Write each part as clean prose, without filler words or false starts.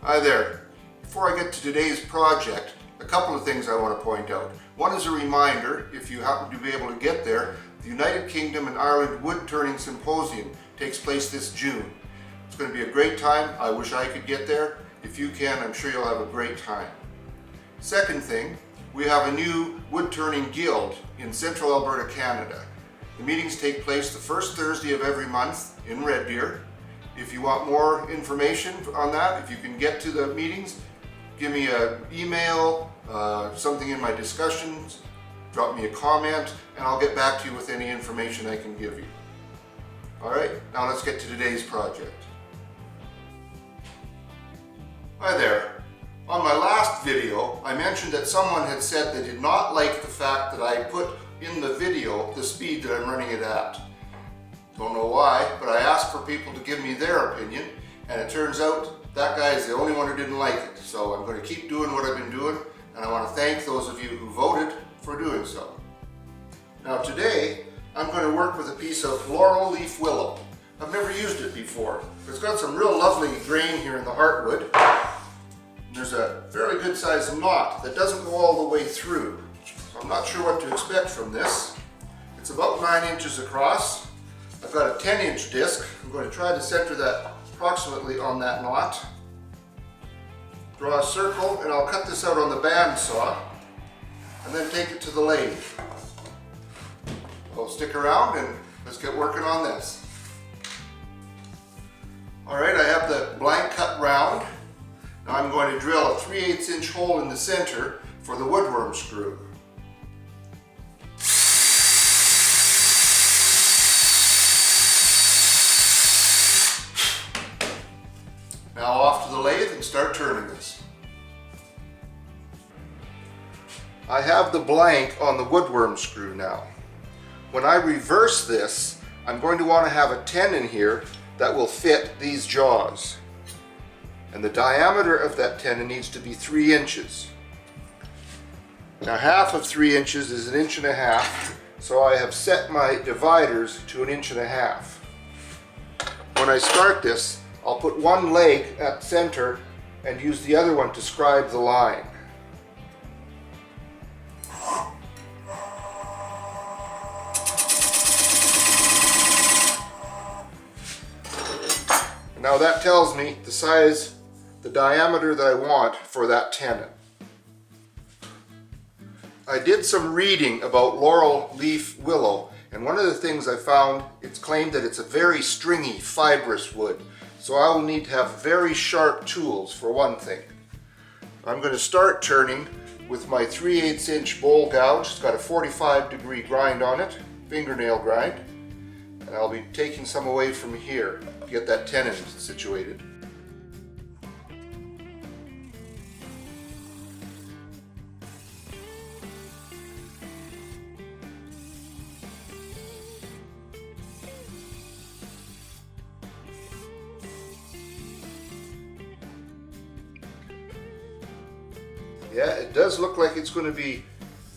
Hi there. Before I get to today's project, a couple of things I want to point out. One is a reminder, if you happen to be able to get there, the United Kingdom and Ireland Wood Turning Symposium takes place this June. It's going to be a great time. I wish I could get there. If you can, I'm sure you'll have a great time. Second thing, we have a new wood turning guild in central Alberta, Canada. The meetings take place the first Thursday of every month in Red Deer. If you want more information on that, if you can get to the meetings, give me an email, something in my discussions, drop me a comment, and I'll get back to you with any information I can give you. Alright, now let's get to today's project. Hi there. On my last video, I mentioned that someone had said they did not like the fact that I put in the video the speed that I'm running it at. Don't know why, but I asked for people to give me their opinion, and it turns out that guy is the only one who didn't like it. So I'm going to keep doing what I've been doing, and I want to thank those of you who voted for doing so. Now today, I'm going to work with a piece of Laurel Leaf Willow. I've never used it before. It's got some real lovely grain here in the heartwood. There's a fairly good sized knot that doesn't go all the way through. So I'm not sure what to expect from this. It's about 9 inches across. I've got a 10-inch disc. I'm going to try to center that approximately on that knot. Draw a circle, and I'll cut this out on the bandsaw and then take it to the lathe. I'll stick around and let's get working on this. Alright, I have the blank cut round. Now I'm going to drill a 3/8 inch hole in the center for the woodworm screw. Now off to the lathe and start turning this. I have the blank on the woodworm screw now. When I reverse this, I'm going to want to have a tenon here that will fit these jaws. And the diameter of that tenon needs to be 3 inches. Now half of 3 inches is 1.5 inches, so I have set my dividers to 1.5 inches. When I start this, I'll put one leg at center and use the other one to scribe the line. Now that tells me the size, the diameter that I want for that tenon. I did some reading about Laurel Leaf Willow, and one of the things I found, it's claimed that it's a very stringy, fibrous wood. So I will need to have very sharp tools for one thing. I'm going to start turning with my 3/8 inch bowl gouge. It's got a 45-degree grind on it, fingernail grind. And I'll be taking some away from here to get that tenon situated. Yeah, it does look like it's going to be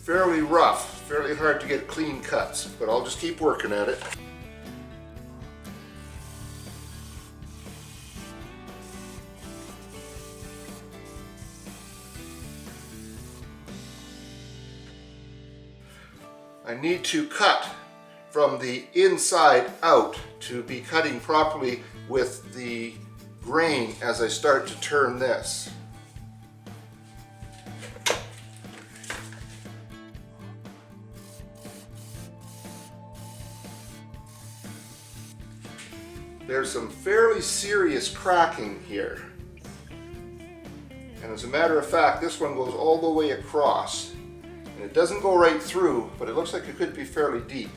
fairly rough, fairly hard to get clean cuts, but I'll just keep working at it. I need to cut from the inside out to be cutting properly with the grain as I start to turn this. There's some fairly serious cracking here. And as a matter of fact, this one goes all the way across. And it doesn't go right through, but it looks like it could be fairly deep.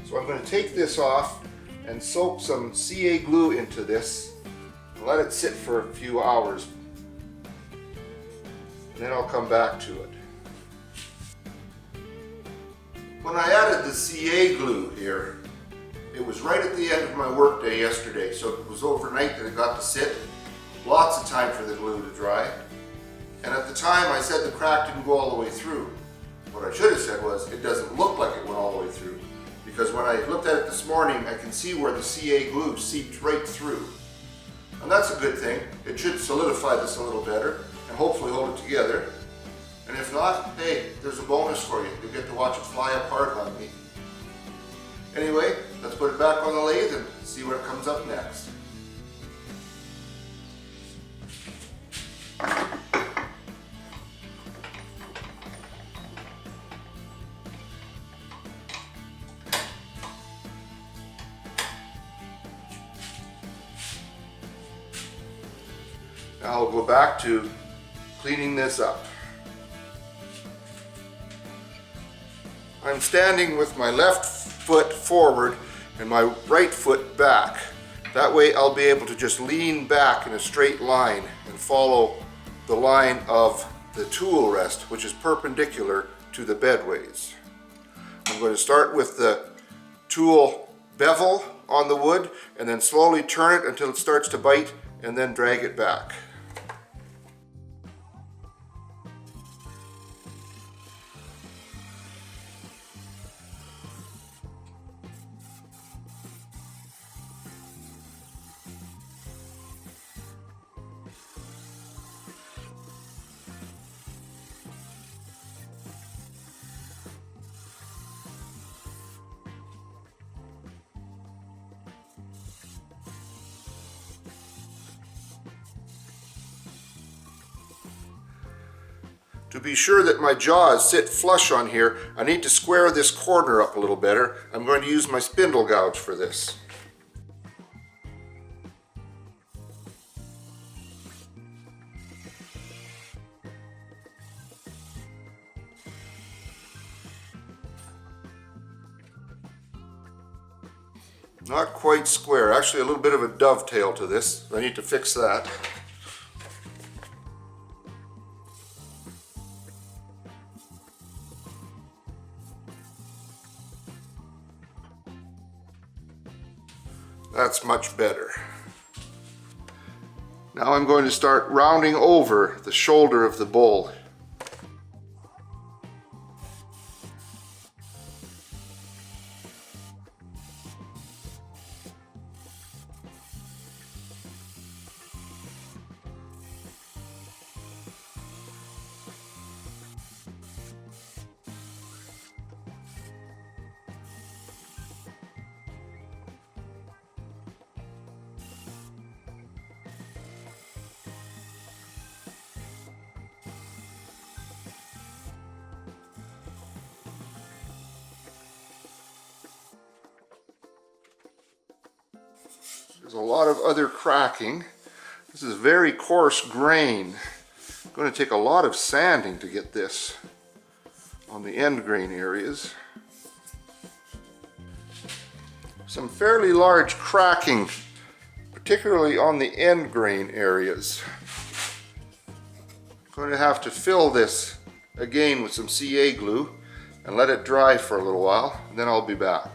So I'm going to take this off and soak some CA glue into this and let it sit for a few hours. And then I'll come back to it. When I added the CA glue here, it was right at the end of my work day yesterday, so it was overnight that it got to sit. Lots of time for the glue to dry. And at the time I said the crack didn't go all the way through. What I should have said was, it doesn't look like it went all the way through. Because when I looked at it this morning, I can see where the CA glue seeped right through. And that's a good thing. It should solidify this a little better and hopefully hold it together. And if not, hey, there's a bonus for you. You'll get to watch it fly apart on me. Anyway, let's put it back on the lathe and see what comes up next. Now I'll go back to cleaning this up. I'm standing with my left foot forward and my right foot back. That way I'll be able to just lean back in a straight line and follow the line of the tool rest, which is perpendicular to the bedways. I'm going to start with the tool bevel on the wood and then slowly turn it until it starts to bite and then drag it back. To be sure that my jaws sit flush on here, I need to square this corner up a little better. I'm going to use my spindle gouge for this. Not quite square, actually a little bit of a dovetail to this. I need to fix that. That's much better. Now I'm going to start rounding over the shoulder of the bowl. There's a lot of other cracking. This is very coarse grain. I'm going to take a lot of sanding to get this on the end grain areas. Some fairly large cracking, particularly on the end grain areas. I'm going to have to fill this again with some CA glue and let it dry for a little while, and then I'll be back.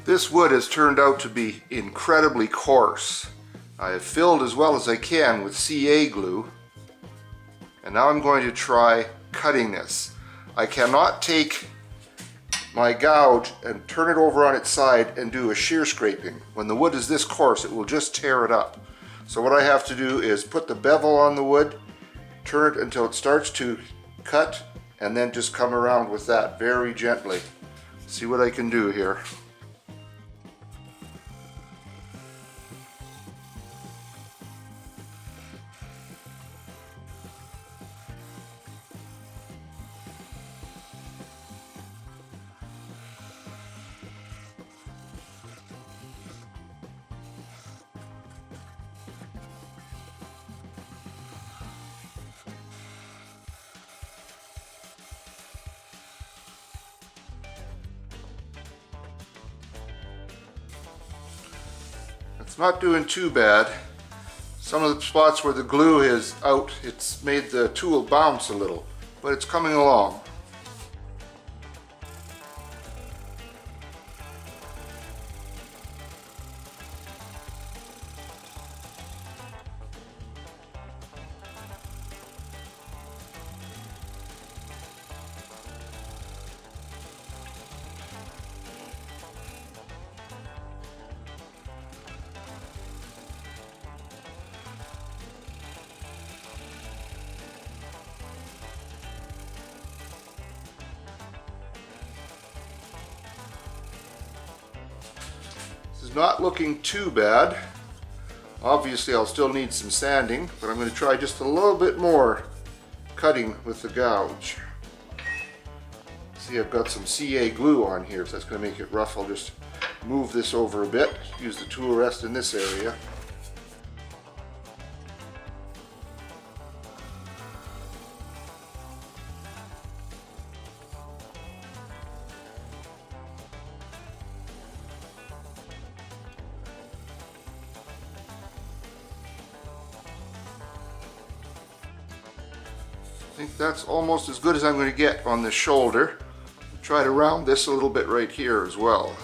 This wood has turned out to be incredibly coarse. I have filled as well as I can with CA glue, and now I'm going to try cutting this. I cannot take my gouge and turn it over on its side and do a shear scraping. When the wood is this coarse, it will just tear it up. So what I have to do is put the bevel on the wood, turn it until it starts to cut, and then just come around with that very gently. See what I can do here. It's not doing too bad. Some of the spots where the glue is out, it's made the tool bounce a little, but it's coming along. is not looking too bad. Obviously I'll still need some sanding, but I'm going to try just a little bit more cutting with the gouge. See, I've got some CA glue on here, so that's going to make it rough. I'll just move this over a bit, use the tool rest in this area. I think that's almost as good as I'm going to get on the shoulder. Try to round this a little bit right here as well.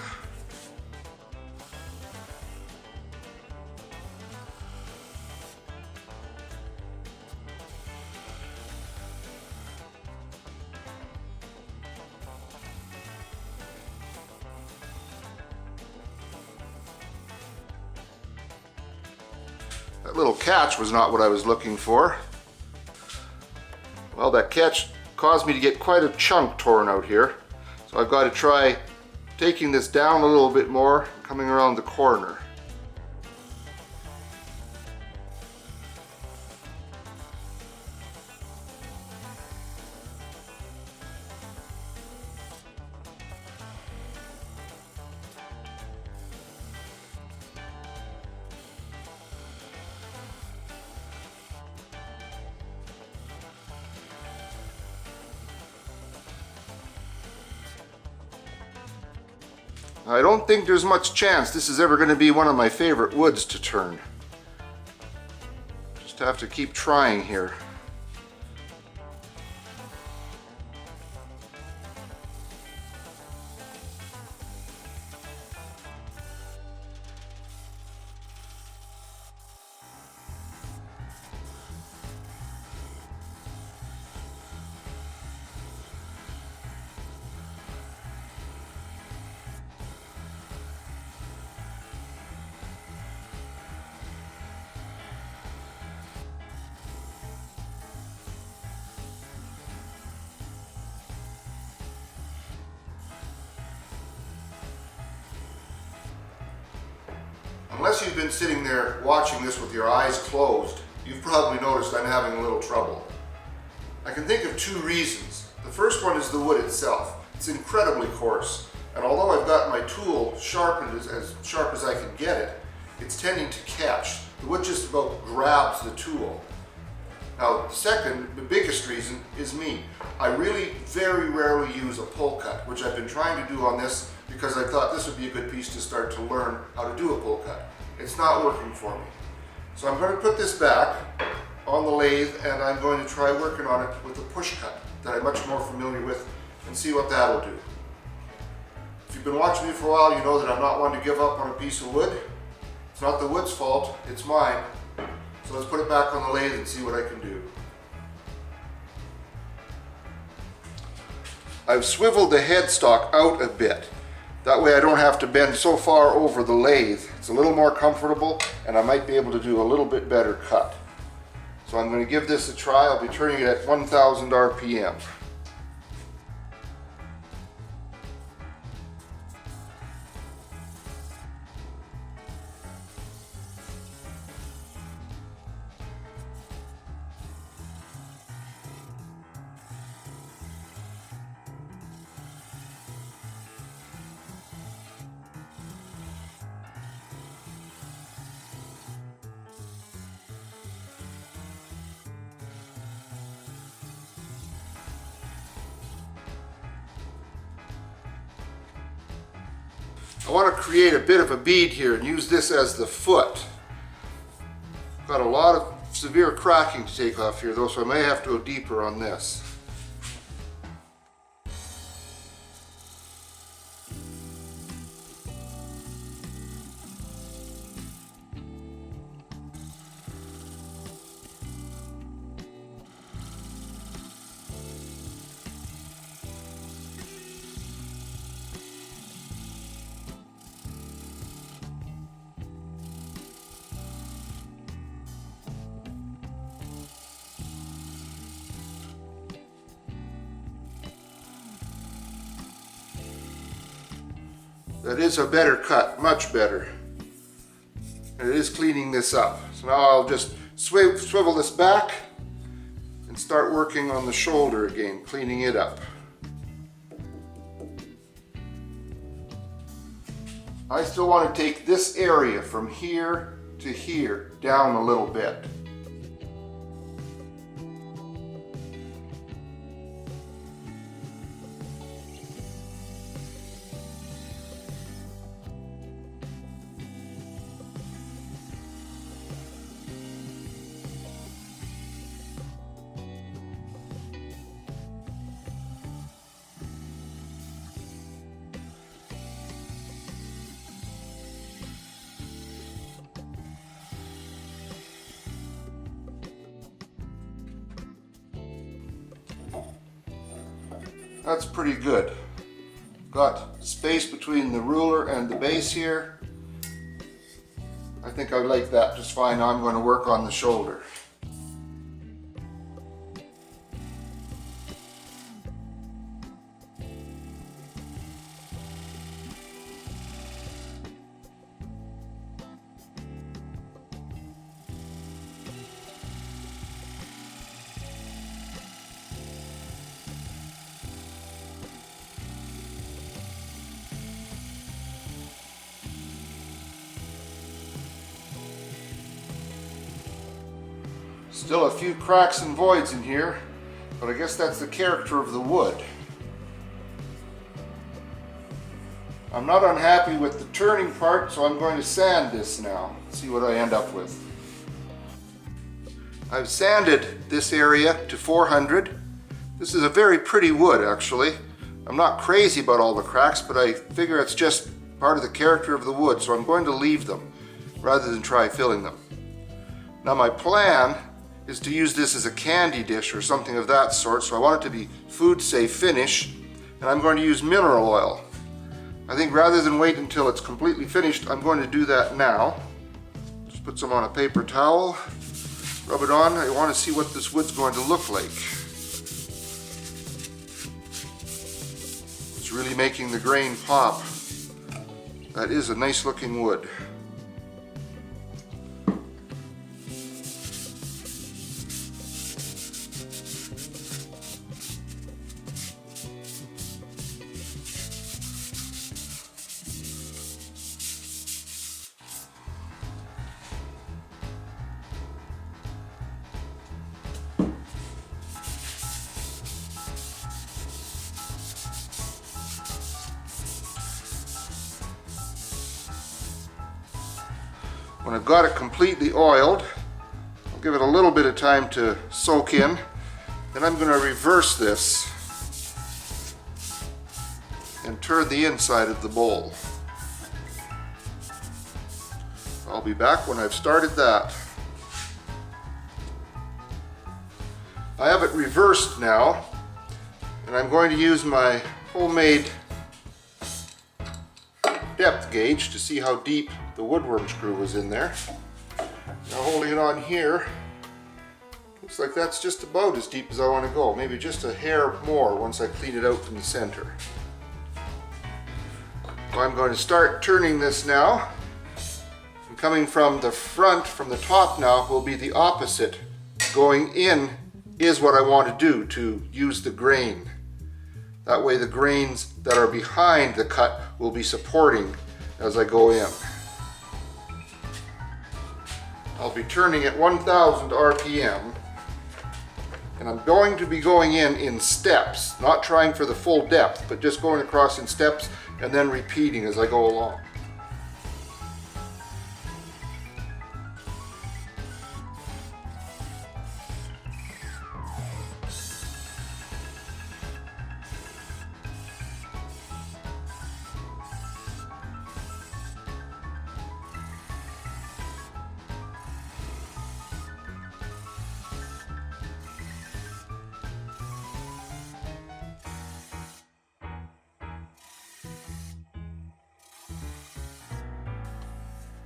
That little catch was not what I was looking for. Well, that catch caused me to get quite a chunk torn out here. So I've got to try taking this down a little bit more, coming around the corner. I don't think there's much chance this is ever going to be one of my favorite woods to turn. Just have to keep trying here. Unless you've been sitting there watching this with your eyes closed, you've probably noticed I'm having a little trouble. I can think of two reasons. The first one is the wood itself. It's incredibly coarse, and although I've got my tool sharpened as sharp as I can get it, it's tending to catch. The wood just about grabs the tool. Now, the second, the biggest reason is me. I really very rarely use a pull cut, which I've been trying to do on this because I thought this would be a good piece to start to learn how to do a pull cut. It's not working for me. So I'm going to put this back on the lathe and I'm going to try working on it with a push cut that I'm much more familiar with and see what that'll do. If you've been watching me for a while, you know that I'm not one to give up on a piece of wood. It's not the wood's fault, it's mine. So let's put it back on the lathe and see what I can do. I've swiveled the headstock out a bit. That way I don't have to bend so far over the lathe. It's a little more comfortable and I might be able to do a little bit better cut. So I'm going to give this a try. I'll be turning it at 1000 RPM. I want to create a bit of a bead here and use this as the foot. Got a lot of severe cracking to take off here though, so I may have to go deeper on this. That is a better cut, much better. and it is cleaning this up. So now I'll just swivel this back and start working on the shoulder again, cleaning it up. I still want to take this area from here to here down a little bit. That's pretty good. Got space between the ruler and the base here. I think I like that just fine. Now I'm going to work on the shoulder. Still a few cracks and voids in here, but I guess that's the character of the wood. I'm not unhappy with the turning part, so I'm going to sand this now. See what I end up with. I've sanded this area to 400. This is a very pretty wood, actually. I'm not crazy about all the cracks, but I figure it's just part of the character of the wood, so I'm going to leave them rather than try filling them. Now my plan is to use this as a candy dish or something of that sort, so I want it to be food safe finish, and I'm going to use mineral oil. I think rather than wait until it's completely finished, I'm going to do that now. Just put some on a paper towel, rub it on. I want to see what this wood's going to look like. It's really making the grain pop. That is a nice looking wood. When I've got it completely oiled, I'll give it a little bit of time to soak in. Then I'm going to reverse this and turn the inside of the bowl. I'll be back when I've started that. I have it reversed now, and I'm going to use my homemade depth gauge to see how deep the woodworm screw was in there. Now holding it on here, looks like that's just about as deep as I want to go. Maybe just a hair more once I clean it out from the center. So I'm going to start turning this now. And coming from the front, from the top now, will be the opposite. Going in is what I want to do to use the grain. That way the grains that are behind the cut will be supporting as I go in. I'll be turning at 1000 RPM, and I'm going to be going in steps, not trying for the full depth, but just going across in steps and then repeating as I go along.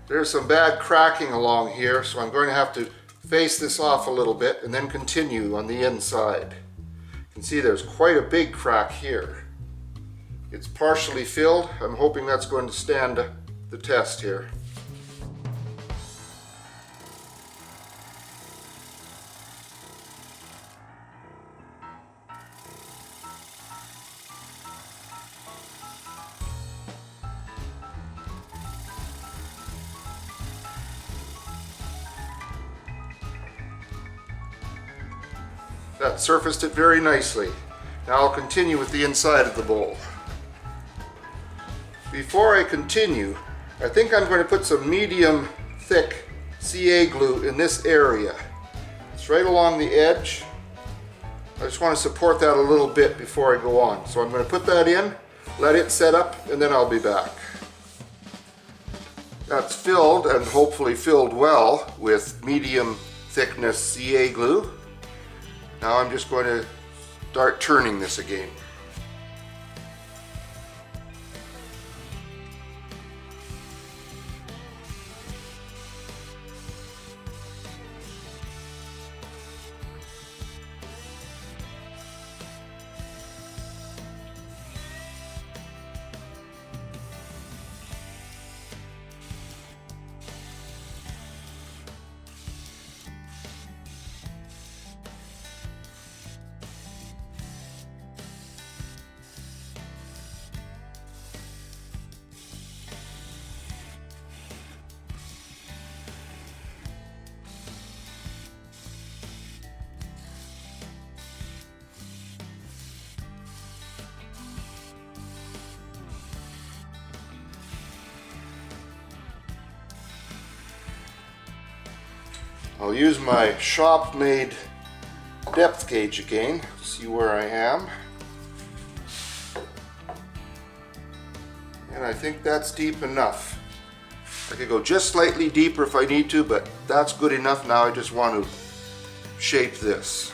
There's some bad cracking along here, so I'm going to have to face this off a little bit and then continue on the inside. You can see there's quite a big crack here. It's partially filled. I'm hoping that's going to stand the test here. That surfaced it very nicely. Now I'll continue with the inside of the bowl. Before I continue, I think I'm going to put some medium thick CA glue in this area. It's right along the edge. I just want to support that a little bit before I go on. So I'm going to put that in, let it set up, and then I'll be back. That's filled, and hopefully filled well, with medium thickness CA glue. Now I'm just going to start turning this again. I'll use my shop-made depth gauge again to see where I am. And I think that's deep enough. I could go just slightly deeper if I need to, but that's good enough. Now I just want to shape this.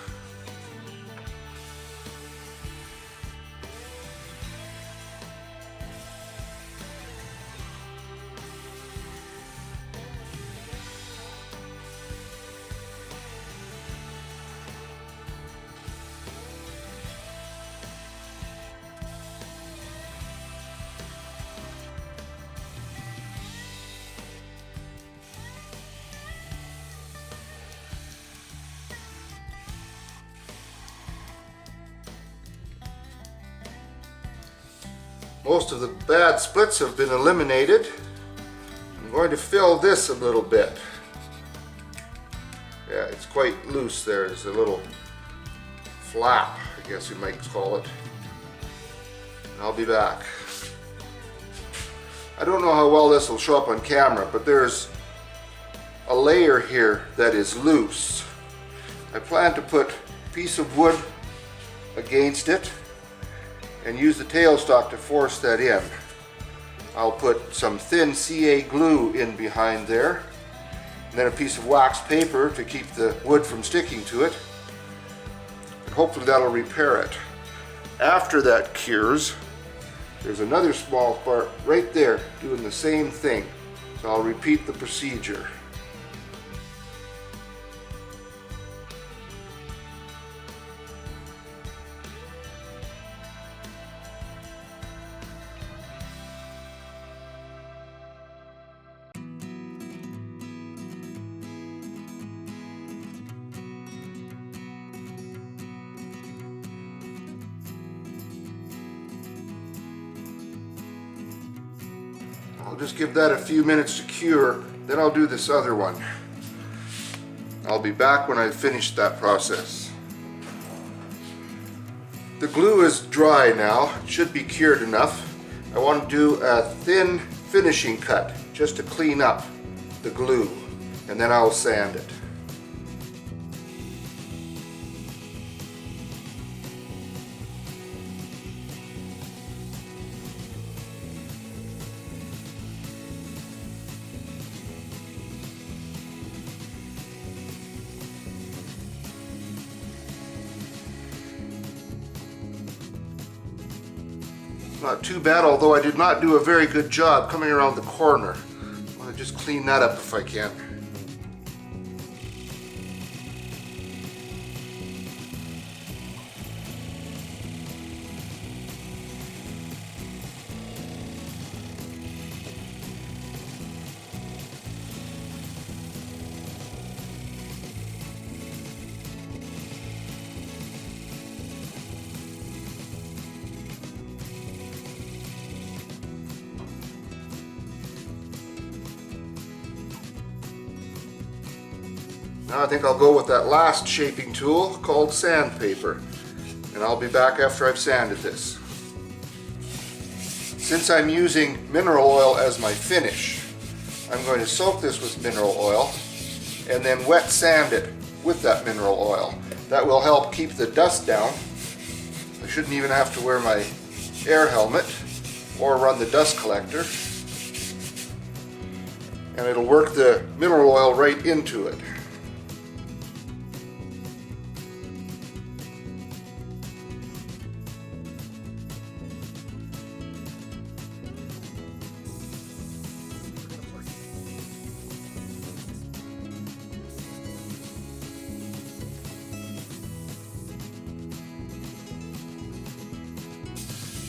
Most of the bad splits have been eliminated. I'm going to fill this a little bit. Yeah, it's quite loose there. There's a little flap, I guess you might call it. I'll be back. I don't know how well this will show up on camera, but there's a layer here that is loose. I plan to put a piece of wood against it and use the tailstock to force that in. I'll put some thin CA glue in behind there, and then a piece of wax paper to keep the wood from sticking to it, and hopefully that'll repair it. After that cures, there's another small part right there doing the same thing, so I'll repeat the procedure. I'll just give that a few minutes to cure, then I'll do this other one. I'll be back when I've finished that process. The glue is dry now, it should be cured enough. I want to do a thin finishing cut just to clean up the glue, and then I'll sand it. Not too bad, although I did not do a very good job coming around the corner. I want to just clean that up if I can. Now I think I'll go with that last shaping tool called sandpaper, and I'll be back after I've sanded this. Since I'm using mineral oil as my finish, I'm going to soak this with mineral oil and then wet sand it with that mineral oil. That will help keep the dust down. I shouldn't even have to wear my air helmet or run the dust collector. And it'll work the mineral oil right into it.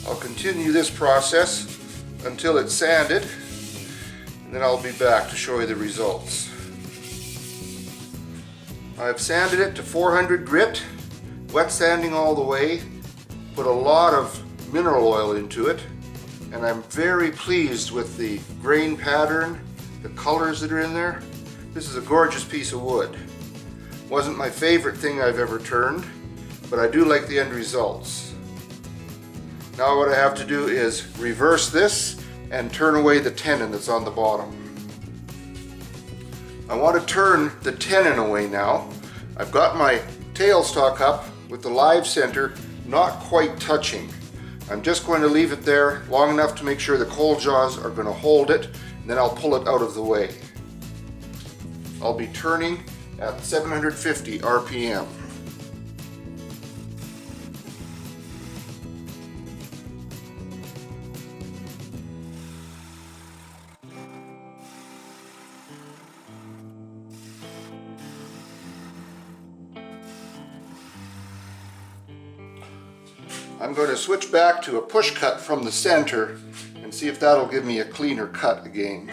I'll continue this process until it's sanded, and then I'll be back to show you the results. I've sanded it to 400 grit, wet sanding all the way, put a lot of mineral oil into it, and I'm very pleased with the grain pattern, the colors that are in there. This is a gorgeous piece of wood. Wasn't my favorite thing I've ever turned, but I do like the end results. Now what I have to do is reverse this and turn away the tenon that's on the bottom. I want to turn the tenon away now. I've got my tailstock up with the live center not quite touching. I'm just going to leave it there long enough to make sure the coal jaws are going to hold it, and then I'll pull it out of the way. I'll be turning at 750 RPM. I'm going to switch back to a push cut from the center and see if that'll give me a cleaner cut again.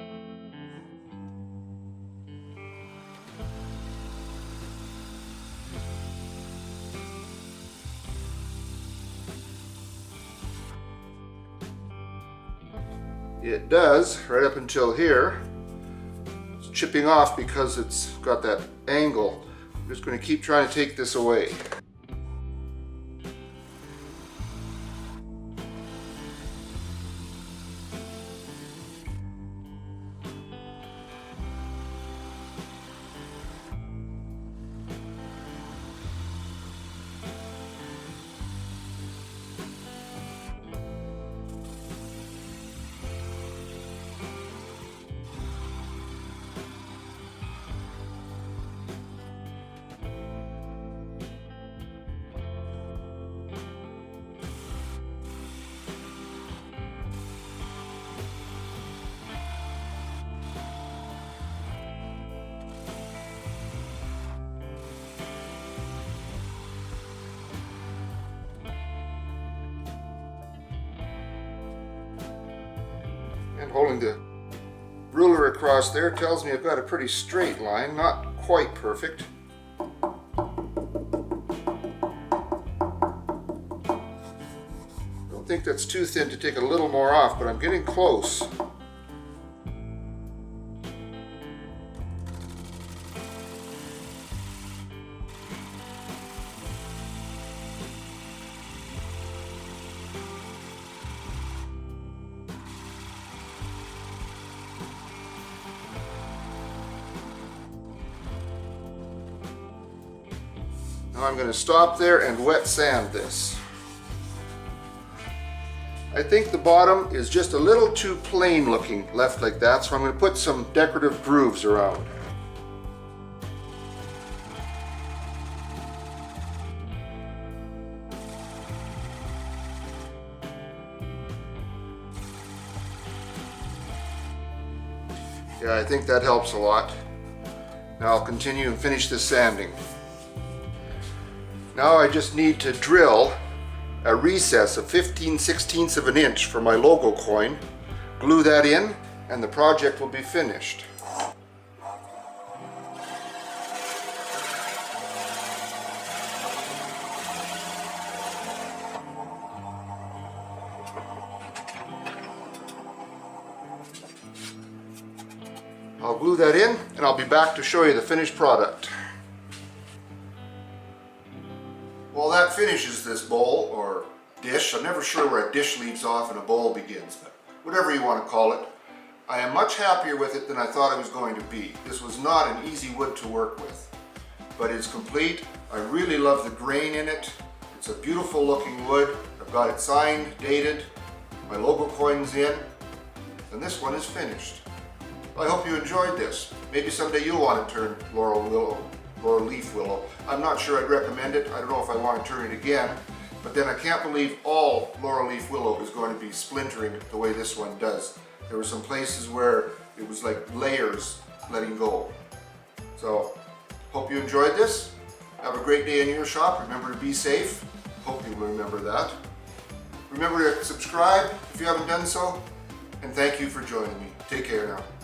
It does, right up until here. It's chipping off because it's got that angle. I'm just going to keep trying to take this away. And holding the ruler across there tells me I've got a pretty straight line, not quite perfect. Don't think that's too thin to take a little more off, but I'm getting close. Now I'm going to stop there and wet sand this. I think the bottom is just a little too plain looking left like that, so I'm going to put some decorative grooves around. Yeah, I think that helps a lot. Now I'll continue and finish this sanding. Now I just need to drill a recess of 15/16 of an inch for my logo coin, glue that in, and the project will be finished. I'll glue that in and I'll be back to show you the finished product. finishes this bowl or dish. I'm never sure where a dish leaves off and a bowl begins, but whatever you want to call it. I am much happier with it than I thought it was going to be. This was not an easy wood to work with, but it's complete. I really love the grain in it. It's a beautiful looking wood. I've got it signed, dated, my logo coins in, and this one is finished. I hope you enjoyed this. Maybe someday you'll want to turn Laurel Leaf Willow. I'm not sure I'd recommend it. I don't know if I want to turn it again, but then I can't believe all Laurel Leaf Willow is going to be splintering the way this one does. There were some places where it was like layers letting go. So, hope you enjoyed this. Have a great day in your shop. Remember to be safe. Hope you will remember that. Remember to subscribe if you haven't done so. And thank you for joining me. Take care now.